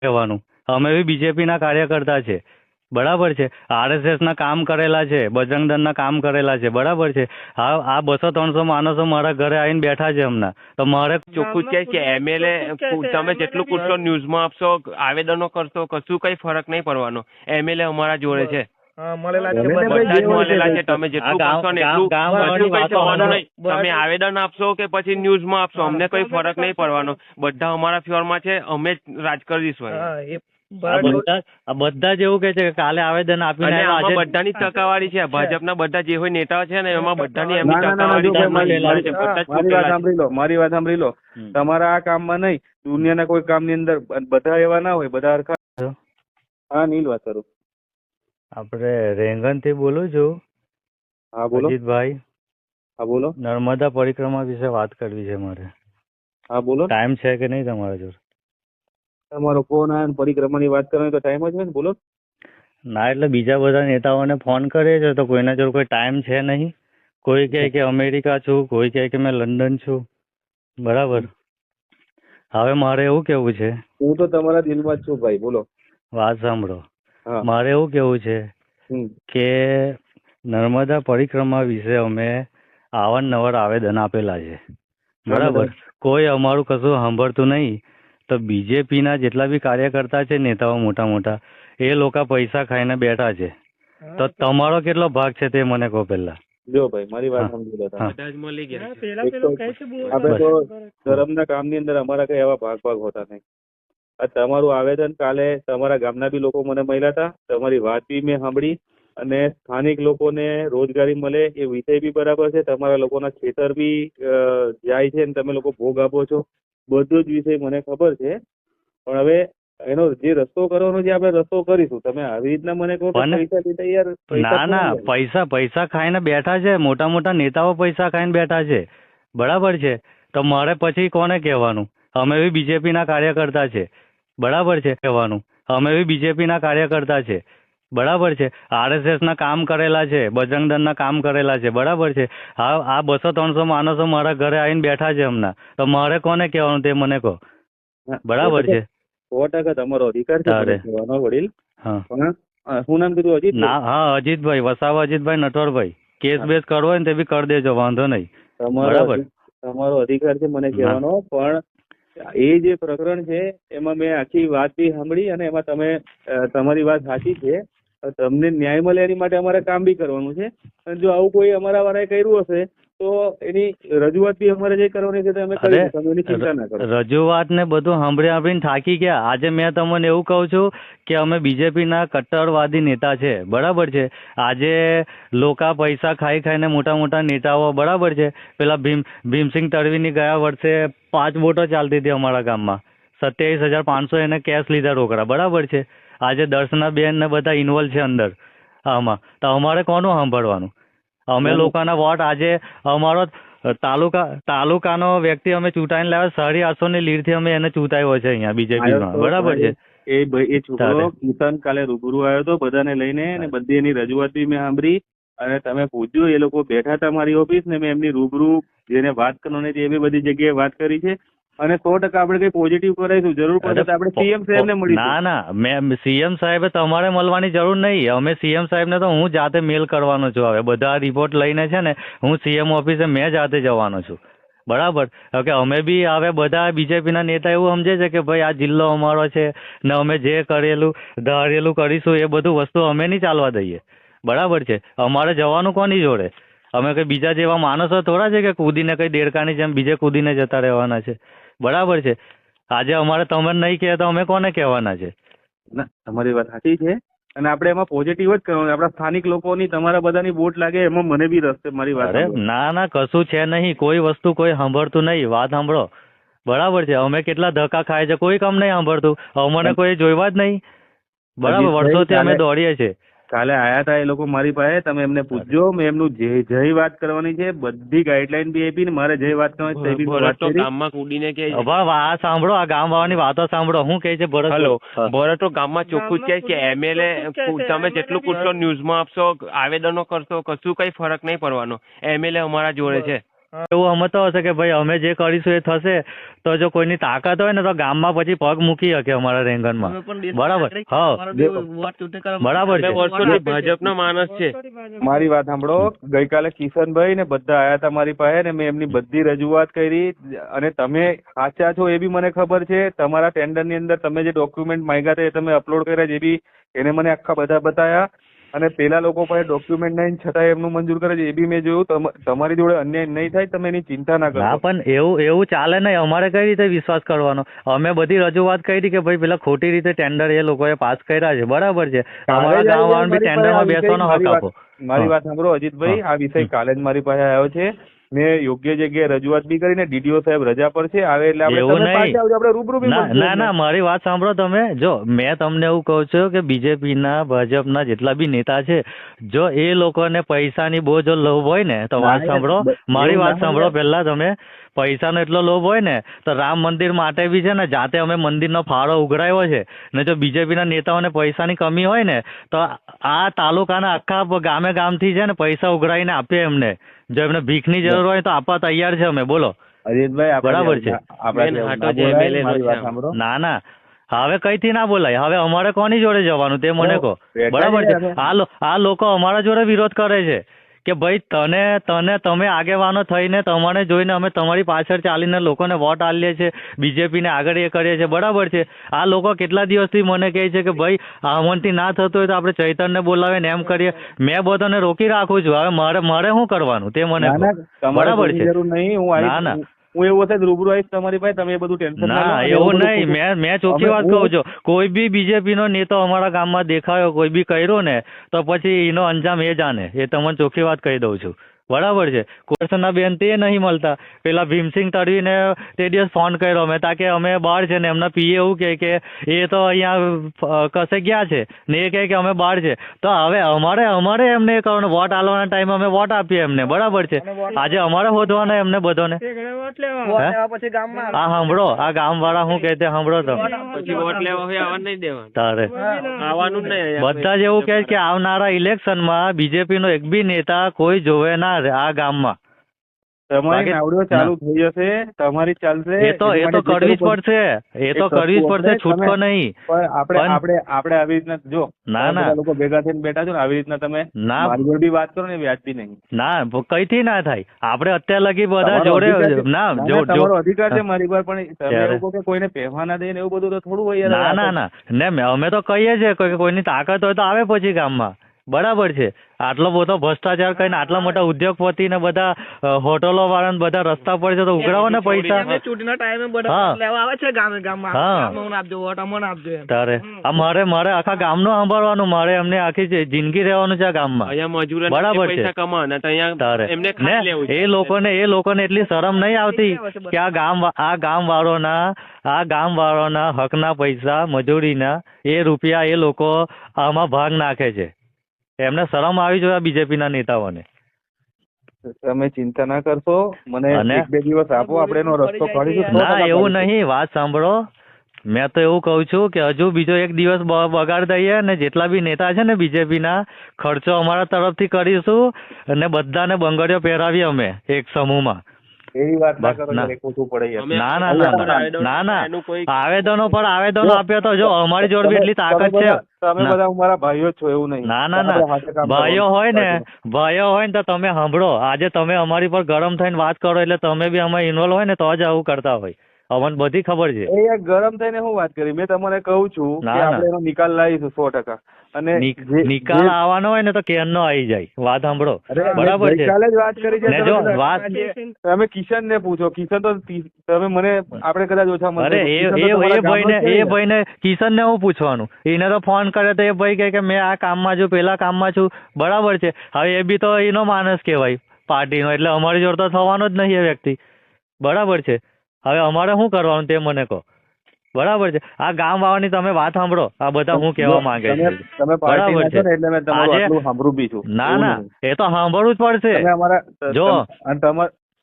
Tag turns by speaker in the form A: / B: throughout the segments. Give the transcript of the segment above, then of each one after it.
A: કહેવાનું. અમે બી બીજેપીના કાર્યકર્તા છે, બરાબર છે. આરએસએસ ના કામ કરેલા છે, બજરંગ દળના કામ કરેલા છે, બરાબર છે. આ 200-300 માણસો મારા ઘરે આવીને બેઠા છે હમણાં. તો મારે
B: ચોખ્ખું જ કહે છે એમએલએ તમે જેટલું પૂછશો ન્યૂઝમાં આપશો આવેદનો કરશો કશું કઈ ફરક નહીં પડવાનો. એમએલએ અમારા જોડે છે,
C: મળેલા છે
B: બધા જ મળેલા છે. તમે જેટલું કરશો ને એટલું બધું કઈ થવાનું નહીં. તમે આવેદન આપશો કે પછી ન્યૂઝમાં આપશો અમને કોઈ ફરક નહીં પડવાનો. બધા અમારા ફ્યોરમાં છે, અમે જ રાજ કરીશું.
A: આ બધા જ એવું કે છે કે કાલે આવેદન આપીને
B: અને
A: આવ્યા.
B: આમાં બધાની ટકાવારી છે. ભાજપના બધા જે હોય નેતાઓ છે ને એમાં બધાની એમની ટકાવારી છે.
C: મારી વાત સાંભળી લો. તમારા આ કામમાં નહીં, દુનિયાના કોઈ કામની અંદર બધા એવા ના હોય, બધા હરખા. હા, નીલ વાત કરું.
A: આપણે રેંગણ થી બોલું છું.
C: હા બોલો.
A: અજીતભાઈ,
C: હા બોલો.
A: નર્મદા પરિક્રમા વિશે વાત કરવી છે મારે.
C: હા બોલો.
A: ટાઈમ છે કે નહીં તમારા જોડે?
C: તમારો ફોન આવે પરિક્રમાની વાત કરવાની તો ટાઈમ જ હોય ને, બોલો.
A: ના, એટલે બીજા બધા નેતાઓને ફોન કરે છે તો કોઈના જોડે કોઈ ટાઈમ છે નહીં. કોઈ કહે કે અમેરિકા છું, કોઈ કહે કે મેં લંડન છું, બરાબર. હવે મારે એવું કેવું છે,
C: હું તો તમારા દિલમાં જ છું ભાઈ, બોલો.
A: વાત સાંભળો.
C: હા.
A: મારે એવું કેવું છે
C: હમ.
A: કે નર્મદા પરિક્રમા વિશે અમે અવારનવાર આવેદન આપેલા છે, બરાબર. કોઈ અમારું કશું સાંભળતું નહીં. તો બીજેપીના જેટલા બી કાર્યકર્તા છે, નેતાઓ મોટા મોટા, એ લોકો પૈસા ખાઈને બેઠા છે. તો તમારો કેટલો ભાગ છે તે મને કહો પહેલા.
C: જો ભાઈ, મારી વાત સમજી લો.
B: બધા જ મળી ગયા.
C: આપણે તો ધર્મના કામની અંદર અમારા કઈ એવા ભાગ હોતા નહીં. આ તમારું આવેદન કાલે તમારા ગામના બી લોકો મને મળ્યા હતા, તમારી વાત બી મેં સાંભળી, અને સ્થાનિક લોકોને રોજગારી મળે એ વિષય બી બરાબર છે. તમારા લોકોના ખેતર બી જાય છે અને તમે લોકો ભોગ આપો છો, બધો જ વિષય મને ખબર છે. પણ હવે એનો જે રસ્તો કરવાનો છે આપણે રસ્તો કરીશું. તમે આવી રીતના મને કહો કે પૈસા દેતા યાર.
A: ના, પૈસા ખાઈને બેઠા છે. મોટા મોટા નેતાઓ પૈસા ખાઈને બેઠા છે, બરાબર છે. તો મારે પછી કોને કહેવાનું? અમે બી બીજેપીના કાર્યકર્તા છે, બરાબર છે. કહેવાનું અમે બી બીજેપીના કાર્યકર્તા છે, બરાબર છે. આરએસએસ ના કામ કરેલા છે, બજરંગ દળના કામ કરેલા છે, બરાબર છે. આ 200-300 માણસો મારા ઘરે આવીને બેઠા છે હમણાં. તો મારે કોને કહેવાનું તે મને કહો, બરાબર છે.
C: 100% તમારો અધિકાર છે વડીલ. હા, શું નામ કીધું? અજીત?
A: હા, અજીતભાઈ વસાવા, અજીતભાઈ નટવરભાઈ. કેસ બેસ કરવો હોય ને તે બી કરી દેજો, વાંધો નહીં, બરાબર.
C: તમારો અધિકાર છે મને કહેવાનો. પણ એ જે પ્રકરણ છે એમાં મેં આખી વાત બી સાંભળી, અને એમાં તમારી વાત સાચી છે. તમને ન્યાય મળે એની માટે અમારે કામ બી કરવાનું છે. અને જો આવું કોઈ અમારા વાળાએ કર્યું હશે તો એની રજૂઆત બી અમારે જે કરવાની છે અમે કરીશું. તમે એની ચિંતા ના કરો.
A: રજૂઆત ને બધું સાંભળીને થાકી ગયા. આજે મેં તમને એવું કહું છું કે અમે બીજેપીના કટ્ટરવાદી નેતા છે, બરાબર છે. આજે લોકા પૈસા ખાઈને મોટા મોટા નેતાઓ, બરાબર છે. પેલા ભીમસિંગ તડવીની ગયા વર્ષે 5 બોટો ચાલતી હતી અમારા ગામમાં. 27,500 એને કેશ લીધા રોકડા, બરાબર છે. આજે દર્શનાબેન ને બધા ઇન્વોલ્વ છે અંદર આમાં. તો અમારે કોનું સાંભળવાનું? અમે લોકોના વોટ આજે અમારો તાલુકાનો વ્યક્તિ અમે ચૂંટાઈને લાવ્યા. 850 ની લીડથી અમે એને ચૂંટાયો છે અહીંયા બીજેપીમાં, બરાબર છે.
C: એ છોકરો કિશન કાલે રૂબરૂ આવ્યો હતો બધાને લઈને, અને બધી એની રજૂઆત બી મેં સાંભળી. અને તમે પૂછ્યું, એ લોકો બેઠા હતા મારી ઓફિસ ને મેં એમની રૂબરૂ જેને વાત કરવાની હતી એ બી બધી જગ્યાએ વાત કરી છે. અને 100% આપણે કઈ પોઝિટિવ કરાવીશું. જરૂર પડે તો આપણે સીએમ સાહેબને મળીશું.
A: ના, મેં સીએમ સાહેબે તમારે મળવાની જરૂર નહીં. અમે સીએમ સાહેબને તો હું જાતે મેલ કરવાનો છું. હવે બધા રિપોર્ટ લઈને છે ને હું સીએમ ઓફિસે મેં જાતે જવાનો છું, બરાબર. કે અમે બી હવે બધા બીજેપીના નેતા એવું સમજે છે કે ભાઈ આ જિલ્લો અમારો છે ને અમે જે ધારેલું કરીશું એ બધું વસ્તુ અમે નહીં ચાલવા દઈએ, બરાબર છે. અમારે જવાનું કોની જોડે? અમે કઈ બીજા જેવા માણસો થોડા છે કે કૂદીને કઈ દેડકાની જેમ બીજે કૂદીને જતા રહેવાના છે, બરાબર છે. આજે અમારે તમે નહીં કહે તો અમે કોને કહેવાના છે?
C: ના, તમારી વાત સાચી છે. અને આપણે એમાં પોઝિટિવ જ કરવાનું. આપણા સ્થાનિક લોકોની તમારા બધાની વોટ લાગે એમાં મને બી રસ્તે મારી વાત.
A: ના, કશું છે નહીં. કોઈ વસ્તુ કોઈ સાંભળતું નહીં. વાત સાંભળો, બરાબર છે. અમે કેટલા ધક્કા ખાય છે, કોઈ કામ નહીં સાંભળતું. અમને કોઈ જોઈવા જ નહીં, બરાબર. વર્ષોથી અમે દોડીએ છીએ.
C: કાલે આયા હતા એ લોકો મારી પાસે, તમે એમને પૂછજો. મેં એમનું જય વાત કરવાની છે, બધી ગાઈડલાઈન બી આપી ને મારે જય વાત કરવાની છે.
B: ગામમાં કૂદીને કે
A: આ સાંભળો, આ ગામ વાળાની વાતો સાંભળો. શું કહે છે ભરત?
B: હેલો, ભરતો ગામમાં ચોખ્ખું જ કહે છે એમએલએ તમે જેટલું પૂછશો ન્યૂઝમાં આપશો આવેદનો કરશો કશું કઈ ફરક નહીં પડવાનો. એમએલએ અમારા જોડે છે,
A: એવું સમજતો હશે કે ભાઈ અમે જે કરીશું એ થશે, તો જો કોઈની તાકાત હોય ને તો ગામમાં પછી પગ મૂકી શકે અમારા રેંગણમાં. બરાબર? હા, બરાબર છે.
B: વર્ષોથી ભાજપનો માણસ છે.
C: મારી વાત સાંભળો. ગઈકાલે કિશનભાઈ ને બધા આયા હતા મારી પાસે ને મેં એમની બધી રજૂઆત કરી અને તમે સાચા છો એ બી મને ખબર છે. તમારા ટેન્ડર ની અંદર તમે જે ડોક્યુમેન્ટ માંગ્યા હતા એ તમે અપલોડ કર્યા જે બી એને મને આખા બધા બતાયા અને પેલા લોકો પાસે ડોક્યુમેન્ટ નહીં છતાં એમનું મંજૂર કરે છે એ બી મેં જોયું. તમારી જોડે અન્યાય નહીં થાય તમે એની ચિંતા ના કરો.
A: ના પણ એવું ચાલે નહીં. અમારે કઈ રીતે વિશ્વાસ કરવાનો? અમે બધી રજૂઆત કરી કે ભાઈ પેલા ખોટી રીતે ટેન્ડર એ લોકોએ પાસ કર્યા છે. બરાબર છે. અમારા ગામવાળાને બી ટેન્ડરમાં બેસવાનો હક આપો.
C: મારી વાત સાંભળો અજીતભાઈ, આ વિષય કાલે જ મારી પાસે આવ્યો છે. મેં યોગ્ય જગ્યાએ રજૂઆત બી કરીને ડીડીઓ સાહેબ રજા પર છે, આવે એટલે આપણે રૂબરૂ બી
A: ના મારી વાત સાંભળો તમે. જો મેં તમને એવું કહું છું કે બીજેપીના ભાજપના જેટલા બી નેતા છે, જો એ લોકોને પૈસાની બહુ જો લોભ હોય ને તો વાત સાંભળો, મારી વાત સાંભળો પહેલા તમે. પૈસાનો એટલો લોભ હોય ને તો રામ મંદિર માટે બી છે ને જાતે અમે મંદિરનો ફાળો ઉઘરાવ્યો છે. ને જો બીજેપીના નેતાઓને પૈસાની કમી હોય ને તો આ તાલુકાના આખા ગામે ગામથી છે ને પૈસા ઉઘરાવીને આપીએ એમને. જો એમને ભીખની જરૂર હોય તો આપવા તૈયાર છે અમે. બોલો
C: અજીતભાઈ,
A: બરાબર છે. ના હવે કઈથી ના બોલાય. હવે અમારે કોની જોડે જવાનું તે મને કહો. બરાબર છે. આ લોકો અમારા જોડે વિરોધ કરે છે કે ભાઈ તમે આગેવાનો થઈને તમારે જોઈને અમે તમારી પાછળ ચાલીને લોકોને વોટ આલીએ છીએ, બીજેપીને આગળ એ કરીએ છીએ. બરાબર છે. આ લોકો કેટલા દિવસથી મને કહે છે કે ભાઈ અમનથી ના થતું હોય તો આપણે ચૈતનને બોલાવે ને એમ કરીએ. મેં બધાને રોકી રાખું છું. હવે મારે શું કરવાનું તે મને કહો. બરાબર છે. ના
C: હું એવું હશે રૂબરૂ આવીશ તમારી પાસે, તમે એ બધું ટેન્શન
A: ના એવું નહીં. મેં ચોખ્ખી વાત કહું છું. કોઈ બી બીજેપીનો નેતો અમારા ગામમાં દેખાયો, કોઈ બી કર્યો ને તો પછી એનો અંજામ એ જાણે. એ તમને ચોખ્ખી વાત કહી દઉં છું. બરાબર છે. કોર્સના બેન તે નહીં મળતા. પેલા ભીમસિંહ તડવીને તે દિવસ ફોન કર્યો મેં તાકે અમે બહાર છે ને એમના પીએ એવું કહે કે એ તો અહીંયા કશે ગયા છે ને એ કહે કે અમે બહાર છે. તો હવે અમારે એમને કરવાનું. વોટ આલવાના ટાઈમે અમે વોટ આપીએ એમને. બરાબર છે. આજે અમારે શોધવાના એમને બધાને. હા સાંભળો, આ ગામ વાળા શું કહે તે સાંભળો તમે.
B: પછી વોટ લેવા હોય આવવા નહીં દેવાનું.
A: તારે
B: આવવાનું જ નહીં.
A: બધા જ એવું કહે કે આવનારા ઇલેક્શનમાં બીજેપીનો એક બી નેતા કોઈ જોવે ના આ ગામમાં.
C: તમારી નાવડીઓ ચાલુ થઈ જશે, તમારી ચાલશે.
A: એ તો કરવી જ પડશે. એ તો કરવી જ પડશે, છૂટકો નહીં.
C: પણ આપણે આવી રીતના જો ના લોકો ભેગા થઈને બેઠા છો ને આવી રીતના તમે મારી જોડે બી વાત કરો ને વ્યાજબી નહીં. ના
A: કઈથી ના થાય. આપણે અત્યાર લગી બધા જોડે
C: તમારો અધિકાર છે મારી પર, પણ તમે લોકો કે કોઈને પહેવા ના દે ને એવું બધું તો થોડું હોય.
A: ના ને અમે તો કહીએ છીએ કે કોઈની તાકાત હોય તો આવે પછી ગામમાં. બરાબર છે. આટલો બધો ભ્રષ્ટાચાર કરીને આટલા મોટા ઉદ્યોગપતિ ને બધા હોટલો વાળા ને બધા રસ્તા પર છે તો ઉઘરાવો ને પૈસા. તારે મારે આખા ગામનું સાંભળવાનું. મારે એમને આખી જિંદગી રહેવાનું છે આ ગામમાં. બરાબર છે. તારે એ લોકોને એટલી શરમ નહીં આવતી કે આ ગામ વાળોના હકના પૈસા મજૂરીના એ રૂપિયા એ લોકો આમાં ભાગ નાખે છે. એમને શરમ આવી જોઈએ બીજેપીના નેતાઓને.
C: તમે ચિંતા ના કરશો, મને 1-2 દિવસ આપો, આપણે એનો રસ્તો કાઢીશું.
A: ના એવું નહીં. વાત સાંભળો, મેં તો એવું કહું છું કે હજુ બીજો 1 દિવસ બગાડ દઈએ ને જેટલા બી નેતા છે ને બીજેપીના ખર્ચો અમારા તરફથી કરીશું અને બધાને બંગડીઓ પહેરાવીએ અમે એક સમૂહમાં.
C: એવી વાત ના કરો,
A: ના આવેદનો આપ્યો તો જો અમારી જોડે બી એટલી તાકાત છે.
C: તમે બધા મારા ભાઈઓ છો એવું નહીં.
A: ના ભાઈઓ હોય ને તો તમે સાંભળો. આજે તમે અમારી પર ગરમ થઈને વાત કરો એટલે તમે બી અમે ઇન્વોલ્વ હોય ને તો જ આવું કરતા હોય. અમને બધી ખબર છે.
C: એ ગરમ થઈને હું વાત કરી. મેં તમને કહું છું કે આપણે એનો નિકાલ લાવીશું 100%. અને
A: નિકાલ આવવાનો હોય ને તો કેનનો આવી જાય. વાત સાંભળો. બરાબર છે.
C: કાલે જ વાત કરી છે. જો વાત તમે કિશન ને પૂછો. કિશન તો તમે મને આપણે કદાચ ઓછા મળે.
A: અરે એ ભાઈને કિશન ને હું પૂછવાનું. એને તો ફોન કરે તો એ ભાઈ કહે કે મેં આ કામમાં છું, પેલા કામમાં છું. બરાબર છે. હવે એ બી તો એનો માણસ કહેવાય પાર્ટીનો, એટલે અમારી જોડે તો થવાનો જ નહીં એ વ્યક્તિ. બરાબર છે. હવે અમારે શું કરવાનું તે મને કહો. બરાબર છે. આ ગામ વાળાની તમે વાત સાંભળો. આ બધા હું કહેવા માંગે છે. બરાબર છે. ના એ તો સાંભળવું જ પડશે. જો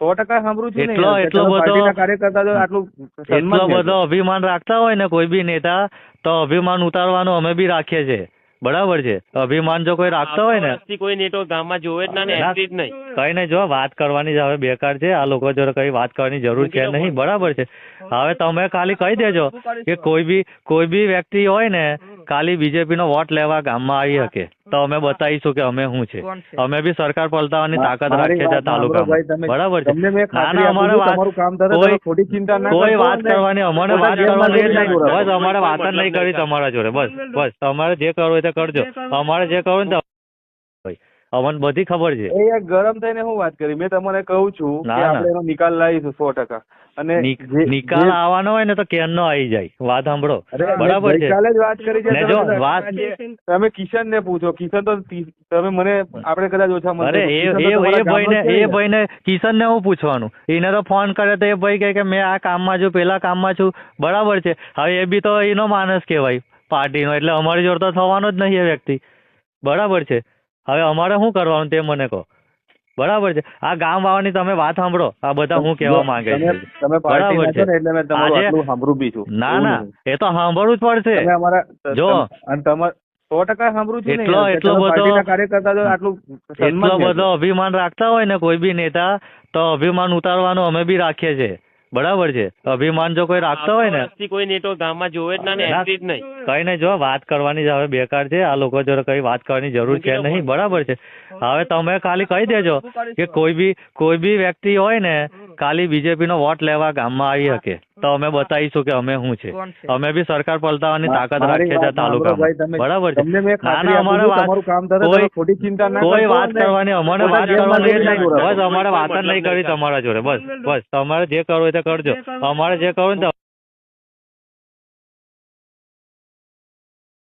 C: 100% સાંભળું છું.
A: એટલો બધો અભિમાન રાખતા હોય ને કોઈ બી નેતા તો અભિમાન ઉતારવાનું અમે બી રાખીએ છીએ. બરાબર છે. અભિમાન જો કોઈ રાખતા હોય ને
B: વર્ષથી કોઈ નેટવર્ક ગામમાં જોવે જ ના ને
A: ના.
B: એન્ટ્રી જ નહીં.
A: કઈ નહીં, જો વાત કરવાની જ હવે બેકાર છે. આ લોકો જોડે કઈ વાત કરવાની જરૂર છે નહીં. બરાબર છે. હવે તમે ખાલી કહી દેજો કે કોઈ બી વ્યક્તિ હોય ને ખાલી બીજેપી નો વોટ લેવા ગામમાં આવી શકે તો અમે બતાવીશું કે અમે શું છે. અમે બી સરકાર પલટાવવાની તાકાત રાખીએ છીએ તાલુકામાં. બરાબર છે. ના ના, અમારે કોઈ વાત કરવાની, અમને વાત કરવાની જ નહીં. બસ અમારે વાત જ નહીં કરી તમારા જોડે. બસ તમારે જે કરવું હોય તે કરજો. અમારે જે કરવું ને અમને બધી ખબર છે.
C: એ યાર ગરમ થઈને હું વાત કરી, મેં તમને કહું છું કે
A: ના, ના.
C: આપણે એનો નિકાલ લાવીશું 100%. અને
A: નિકાલ આવવાનો હોય ને તો કેરનો આવી જાય. વાત સાંભળો. બરાબર છે.
C: ગઈકાલે જ વાત કરી છે
A: ને જો વાત
C: તમે કિશન ને પૂછો. કિશન તો તમે મને આપણે કદાચ ઓછા મળે.
A: અરે એ ભાઈને કિશન ને હું પૂછવાનું? એને તો ફોન કરે તો એ ભાઈ કહે કે મેં આ કામમાં છું, પેલા કામમાં છું. બરાબર છે. હવે એ બી તો એનો માણસ કહેવાય પાર્ટીનો, એટલે અમારી જોડે તો થવાનો જ નહીં એ વ્યક્તિ. બરાબર છે. હવે અમારે શું કરવાનું તે મને કહો. બરાબર છે. આ ગામ વાળાની તમે વાત સાંભળો. આ બધા હું કહેવા માંગે છે.
C: તમે પાર્ટીના છો ને એટલે મેં તમારું આટલું સાંભળું બી છું.
A: ના ના, એ તો સાંભળવું જ પડશે.
C: તમે અમારા
A: જો
C: અને તમારે 100% સાંભળું છું ને.
A: એટલો બધો
C: પાર્ટીના કાર્યકર્તા જો આટલું
A: એટલો
C: સન્માન
A: બધો અભિમાન રાખતા હોય ને કોઈ બી નેતા, તો અભિમાન ઉતારવાનું અમે બી રાખીએ છીએ. બરાબર છે. અભિમાન જો કોઈ રાખતા હોય ને
B: વર્ષથી કોઈ નેટવર્ક ગામમાં જોવે જ ના ને એન્ટ્રી જ નહીં.
A: કઈ નહીં, જો વાત કરવાની જ હવે બેકાર છે. આ લોકો જોડે કઈ વાત કરવાની જરૂર છે નહીં. બરાબર છે. હવે તમે ખાલી કહી દેજો કે કોઈ બી વ્યક્તિ હોય ને ખાલી બીજેપી નો વોટ લેવા ગામમાં આવી શકે તો અમે બતાવીશું કે અમે શું છે. અમે બી સરકાર પલટાવવાની તાકાત રાખીએ છીએ તાલુકામાં. બરાબર છે. ના ના, અમારે
C: ખોટી ચિંતા ના
A: કોઈ
C: કરશો
A: વાત
C: અને
A: કરવાની, અમને વાત કરવાની જ નહીં. બસ અમારે વાત જ નહીં કરી તમારા જોડે. બસ તમારે જે કરવું હોય તે કરજો. અમારે જે કરવું ને